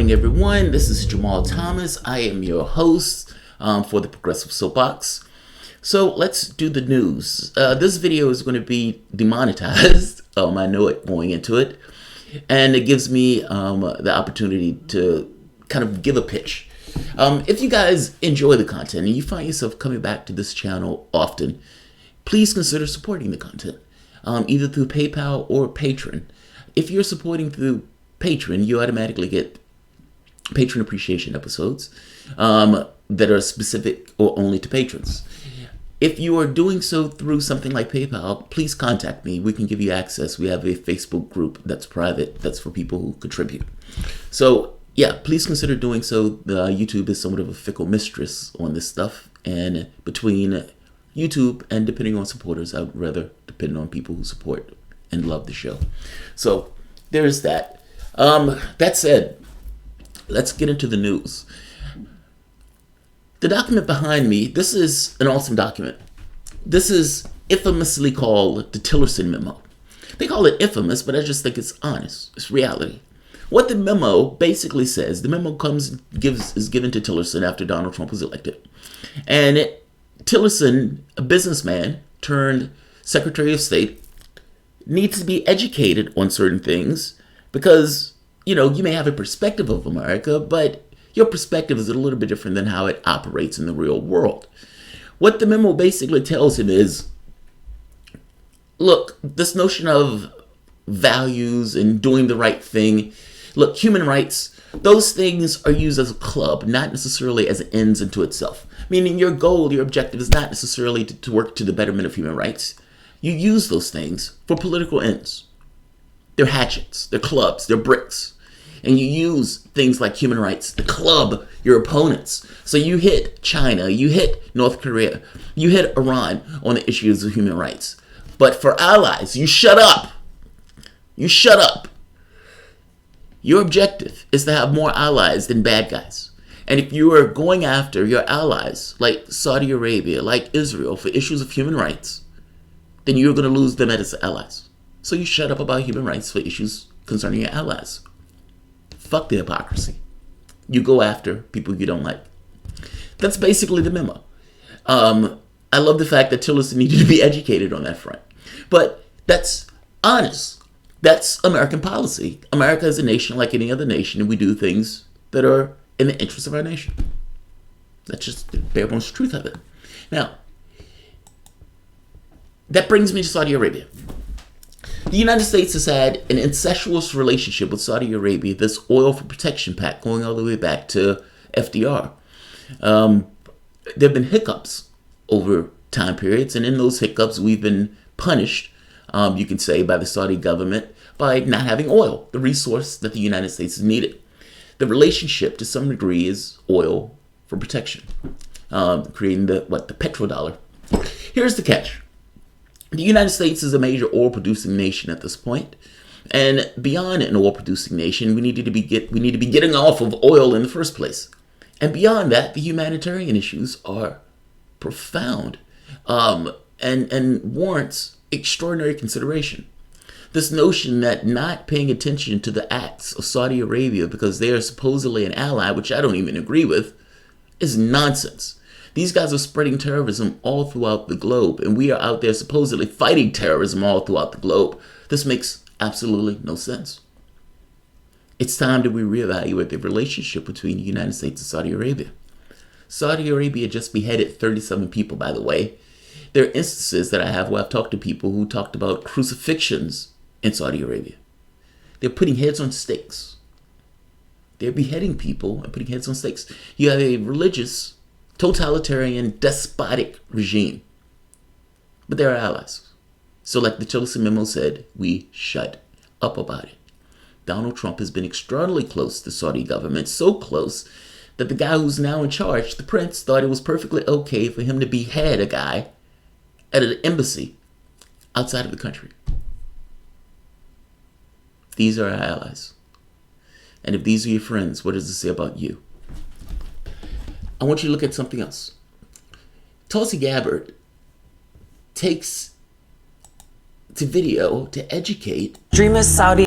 morning, everyone. This is Jamarl Thomas. I am your host for the Progressive Soapbox. So let's do the news. This video is going to be demonetized. I know it going into it. And it gives me the opportunity to kind of give a pitch. If you guys enjoy the content and you find yourself coming back to this channel often, please consider supporting the content, either through PayPal or Patreon. If you're supporting through Patreon, you automatically get patron appreciation episodes that are specific or only to patrons. If you are doing so through something like PayPal, please contact me. We can give you access. We have a Facebook group that's private, that's for people who contribute. So yeah, please consider doing so. YouTube is somewhat of a fickle mistress on this stuff, and between YouTube and depending on supporters, I would rather depend on people who support and love the show. So there's that. That said, let's get into the news. The document behind me, this is an awesome document. This is infamously called the Tillerson Memo. They call it infamous, but I just think it's honest. It's reality. What the memo basically says, the memo is given to Tillerson after Donald Trump was elected. And Tillerson, a businessman turned Secretary of State, needs to be educated on certain things because, you may have a perspective of America, but your perspective is a little bit different than how it operates in the real world. What the memo basically tells him is, look, this notion of values and doing the right thing, look, human rights, those things are used as a club, not necessarily as ends unto itself. Meaning your goal, your objective is not necessarily to work to the betterment of human rights. You use those things for political ends. They're hatchets, they're clubs, they're bricks. And you use things like human rights to club your opponents. So you hit China, you hit North Korea, you hit Iran on the issues of human rights. But for allies, you shut up. You shut up. Your objective is to have more allies than bad guys. And if you are going after your allies, like Saudi Arabia, like Israel, for issues of human rights, then you're going to lose them as allies. So you shut up about human rights for issues concerning your allies. Fuck the hypocrisy. You go after people you don't like. That's basically the memo. I love the fact that Tillerson needed to be educated on that front. But that's honest. That's American policy. America is a nation like any other nation, and we do things that are in the interest of our nation. That's just the bare bones truth of it. Now, that brings me to Saudi Arabia. The United States has had an incestuous relationship with Saudi Arabia, this oil for protection pact going all the way back to FDR. There have been hiccups over time periods, and in those hiccups, we've been punished, you can say, by the Saudi government by not having oil, the resource that the United States has needed. The relationship, to some degree, is oil for protection, creating the petrodollar. Here's the catch. The United States is a major oil-producing nation at this point, and beyond an oil-producing nation, we need to be getting off of oil in the first place. And beyond that, the humanitarian issues are profound, and warrants extraordinary consideration. This notion that not paying attention to the acts of Saudi Arabia because they are supposedly an ally, which I don't even agree with, is nonsense. These guys are spreading terrorism all throughout the globe, and we are out there supposedly fighting terrorism all throughout the globe. This makes absolutely no sense. It's time that we reevaluate the relationship between the United States and Saudi Arabia. Saudi Arabia just beheaded 37 people, by the way. There are instances that I have where I've talked to people who talked about crucifixions in Saudi Arabia. They're putting heads on stakes. They're beheading people and putting heads on stakes. You have a religious, totalitarian, despotic regime. But they're our allies. So like the Tulsi memo said, we shut up about it. Donald Trump has been extraordinarily close to the Saudi government, so close that the guy who's now in charge, the prince, thought it was perfectly okay for him to behead a guy at an embassy outside of the country. These are our allies. And if these are your friends, what does it say about you? I want you to look at something else. Tulsi Gabbard takes to video to educate Dream is Saudi.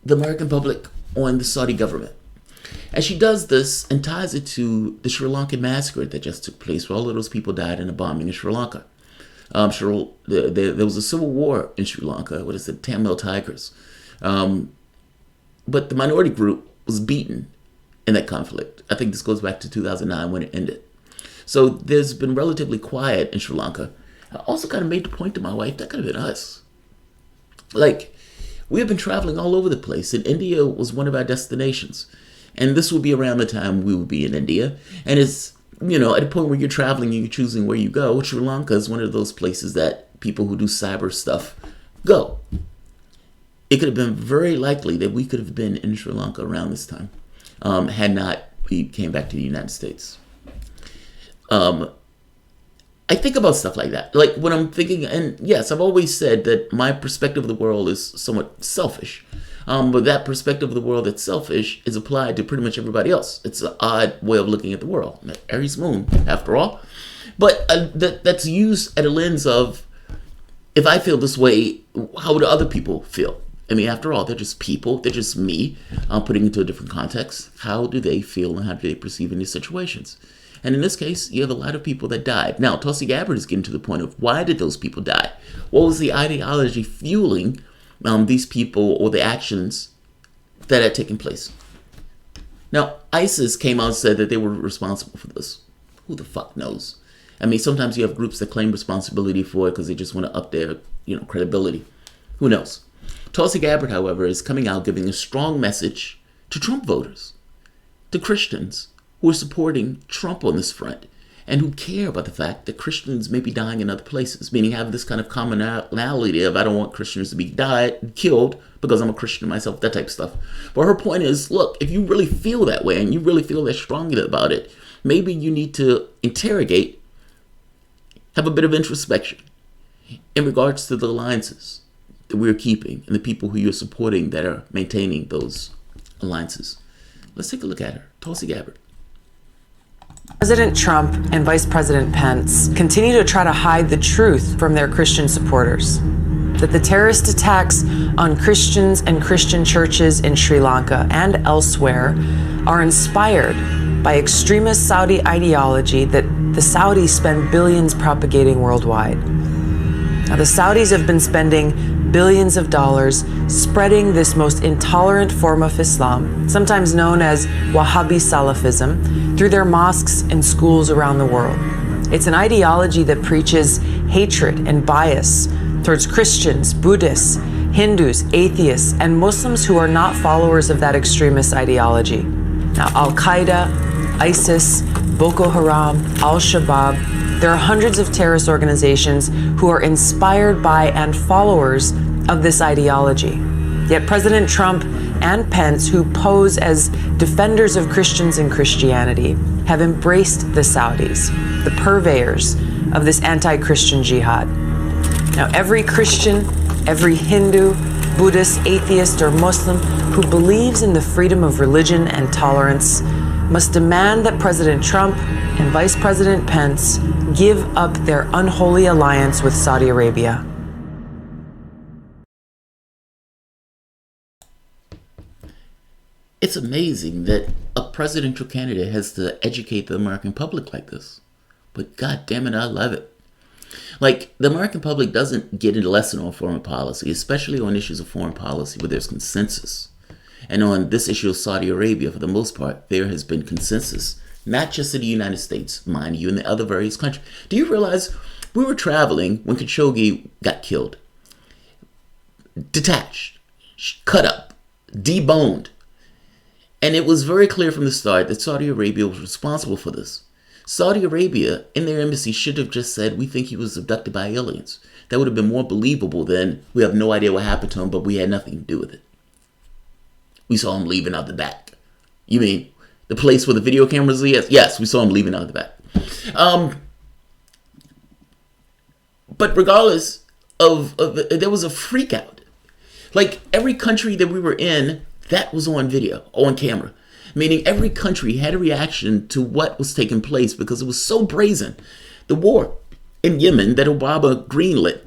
the American public on the Saudi government. And she does this and ties it to the Sri Lankan massacre that just took place, where all of those people died in a bombing in Sri Lanka. There was a civil war in Sri Lanka. What is it? Tamil Tigers. But the minority group was beaten in that conflict. I think this goes back to 2009 when it ended. So there's been relatively quiet in Sri Lanka. I also kind of made the point to my wife, that could have been us. Like, we have been traveling all over the place, and India was one of our destinations. And this will be around the time we will be in India. And it's, you know, at a point where you're traveling and you're choosing where you go, Sri Lanka is one of those places that people who do cyber stuff go. It could have been very likely that we could have been in Sri Lanka around this time, had not we came back to the United States. I think about stuff like that. Like when I'm thinking, and yes, I've always said that my perspective of the world is somewhat selfish. But that perspective of the world that's selfish is applied to pretty much everybody else. It's an odd way of looking at the world. Aries moon, after all. But that's used at a lens of, if I feel this way, how do other people feel? I mean, after all, they're just people. They're just me. I'm putting into a different context. How do they feel and how do they perceive in these situations? And in this case, you have a lot of people that died. Now, Tulsi Gabbard is getting to the point of, why did those people die? What was the ideology fueling these people or the actions that had taken place? Now, ISIS came out and said that they were responsible for this. Who the fuck knows? I mean, sometimes you have groups that claim responsibility for it because they just want to up their, credibility. Who knows? Tulsi Gabbard, however, is coming out giving a strong message to Trump voters, to Christians who are supporting Trump on this front and who care about the fact that Christians may be dying in other places, meaning have this kind of commonality of, I don't want Christians to be killed because I'm a Christian myself, that type of stuff. But her point is, look, if you really feel that way and you really feel that strongly about it, maybe you need to interrogate, have a bit of introspection in regards to the alliances that we're keeping and the people who you're supporting that are maintaining those alliances. Let's take a look at her, Tulsi Gabbard. President Trump and Vice President Pence continue to try to hide the truth from their Christian supporters. That the terrorist attacks on Christians and Christian churches in Sri Lanka and elsewhere are inspired by extremist Saudi ideology that the Saudis spend billions propagating worldwide. Now, the Saudis have been spending billions of dollars spreading this most intolerant form of Islam, sometimes known as Wahhabi Salafism, through their mosques and schools around the world. It's an ideology that preaches hatred and bias towards Christians, Buddhists, Hindus, atheists, and Muslims who are not followers of that extremist ideology. Now, Al-Qaeda, ISIS, Boko Haram, Al-Shabaab, there are hundreds of terrorist organizations who are inspired by and followers of this ideology. Yet President Trump and Pence, who pose as defenders of Christians and Christianity, have embraced the Saudis, the purveyors of this anti-Christian jihad. Now, every Christian, every Hindu, Buddhist, atheist, or Muslim who believes in the freedom of religion and tolerance must demand that President Trump and Vice President Pence give up their unholy alliance with Saudi Arabia. It's amazing that a presidential candidate has to educate the American public like this. But God damn it, I love it. Like, the American public doesn't get a lesson on foreign policy, especially on issues of foreign policy where there's consensus. And on this issue of Saudi Arabia, for the most part, there has been consensus, not just in the United States, mind you, in the other various countries. Do you realize we were traveling when Khashoggi got killed? Detached, cut up, deboned. And it was very clear from the start that Saudi Arabia was responsible for this. Saudi Arabia, in their embassy, should have just said, we think he was abducted by aliens. That would have been more believable than, we have no idea what happened to him, but we had nothing to do with it. We saw him leaving out the back. You mean the place where the video cameras are? Yes, we saw him leaving out the back. But regardless of there was a freak out. Like, every country that we were in, that was on video, on camera. Meaning every country had a reaction to what was taking place because it was so brazen. The war in Yemen that Obama greenlit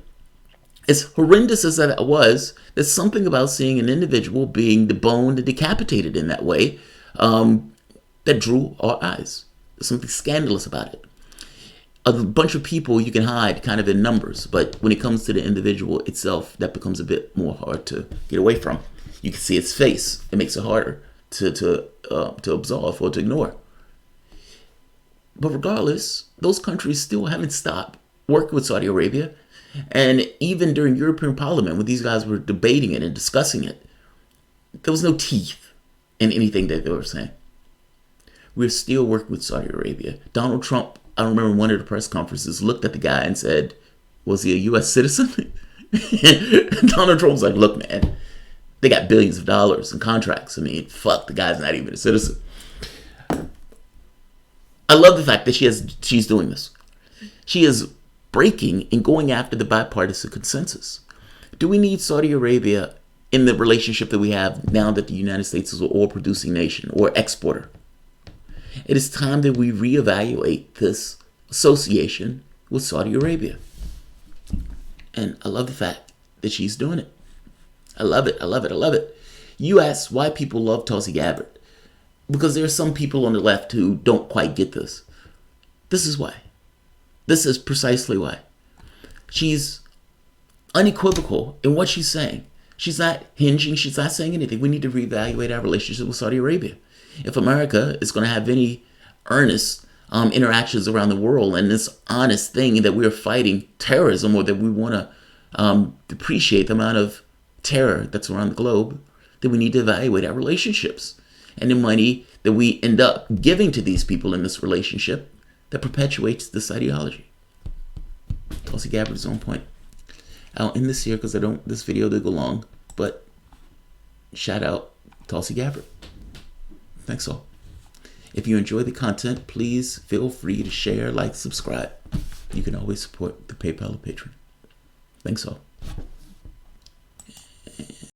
As horrendous as that was, there's something about seeing an individual being deboned and decapitated in that way that drew our eyes. There's something scandalous about it. A bunch of people you can hide kind of in numbers, but when it comes to the individual itself, that becomes a bit more hard to get away from. You can see its face. It makes it harder to absolve or to ignore. But regardless, those countries still haven't stopped working with Saudi Arabia. And even during European Parliament, when these guys were debating it and discussing it, there was no teeth in anything that they were saying. We're still working with Saudi Arabia. Donald Trump, I remember one of the press conferences, looked at the guy and said, was he a U.S. citizen? Donald Trump's like, look, man, they got billions of dollars in contracts. I mean, fuck, the guy's not even a citizen. I love the fact that she's doing this. She is breaking and going after the bipartisan consensus. Do we need Saudi Arabia in the relationship that we have now that the United States is an oil-producing nation or exporter? It is time that we reevaluate this association with Saudi Arabia. And I love the fact that she's doing it. I love it. I love it. I love it. You ask why people love Tulsi Gabbard. Because there are some people on the left who don't quite get this. This is why. This is precisely why. She's unequivocal in what she's saying. She's not hinging. She's not saying anything. We need to reevaluate our relationship with Saudi Arabia. If America is going to have any earnest interactions around the world and this honest thing that we're fighting terrorism, or that we want to depreciate the amount of terror that's around the globe, then we need to evaluate our relationships and the money that we end up giving to these people in this relationship that perpetuates this ideology. Tulsi Gabbard is on point. I'll end this here because this video did go long, but shout out Tulsi Gabbard. Thanks all. If you enjoy the content, please feel free to share, like, subscribe. You can always support the PayPal or Patreon. Thanks all.